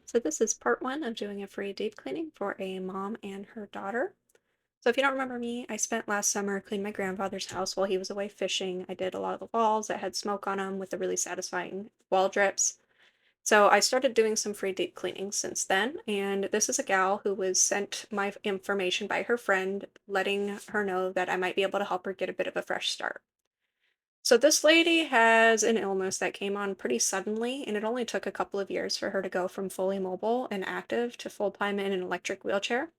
So this is part one of doing a free deep cleaning for a mom and her daughter. So if you don't remember me, I spent last summer cleaning my grandfather's house while he was away fishing. I did a lot of the walls that had smoke on them with the really satisfying wall drips. So I started doing some free deep cleaning since then, and this is a gal who was sent my information by her friend, letting her know that I might be able to help her get a bit of a fresh start. So this lady has an illness that came on pretty suddenly, and it only took a couple of years for her to go from fully mobile and active to full-time in an electric wheelchair.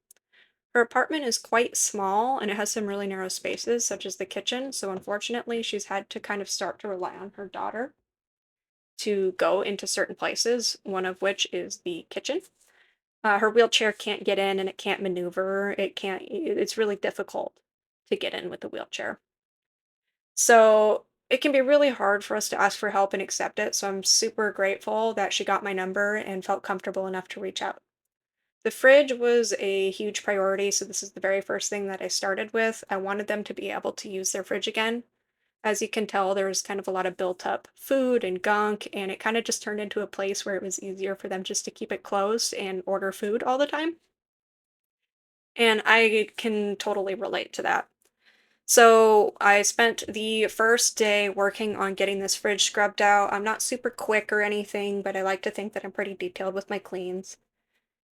Her apartment is quite small and it has some really narrow spaces, such as the kitchen. So unfortunately, she's had to kind of start to rely on her daughter to go into certain places, one of which is the kitchen. Her wheelchair can't get in and it can't maneuver. It's really difficult to get in with the wheelchair. So it can be really hard for us to ask for help and accept it. So I'm super grateful that she got my number and felt comfortable enough to reach out. The fridge was a huge priority. So this is the very first thing that I started with. I wanted them to be able to use their fridge again. As you can tell, there was kind of a lot of built up food and gunk, and it kind of just turned into a place where it was easier for them just to keep it closed and order food all the time. And I can totally relate to that. So I spent the first day working on getting this fridge scrubbed out. I'm not super quick or anything, but I like to think that I'm pretty detailed with my cleans.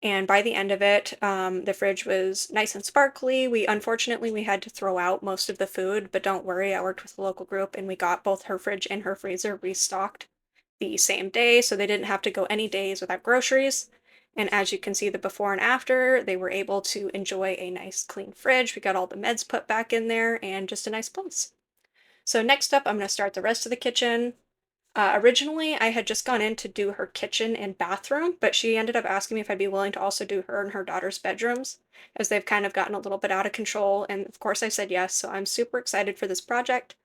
And by the end of it, the fridge was nice and sparkly. Unfortunately we had to throw out most of the food, but don't worry, I worked with a local group and we got both her fridge and her freezer restocked the same day, so they didn't have to go any days without groceries. And as you can see, the before and after, they were able to enjoy a nice clean fridge. We got all the meds put back in there and just a nice place. So next up, I'm going to start the rest of the kitchen. Originally, I had just gone in to do her kitchen and bathroom, but she ended up asking me if I'd be willing to also do her and her daughter's bedrooms, as they've kind of gotten a little bit out of control. And of course, I said yes. So I'm super excited for this project.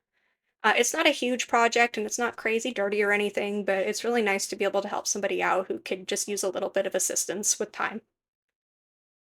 It's not a huge project and it's not crazy dirty or anything, but it's really nice to be able to help somebody out who could just use a little bit of assistance with time.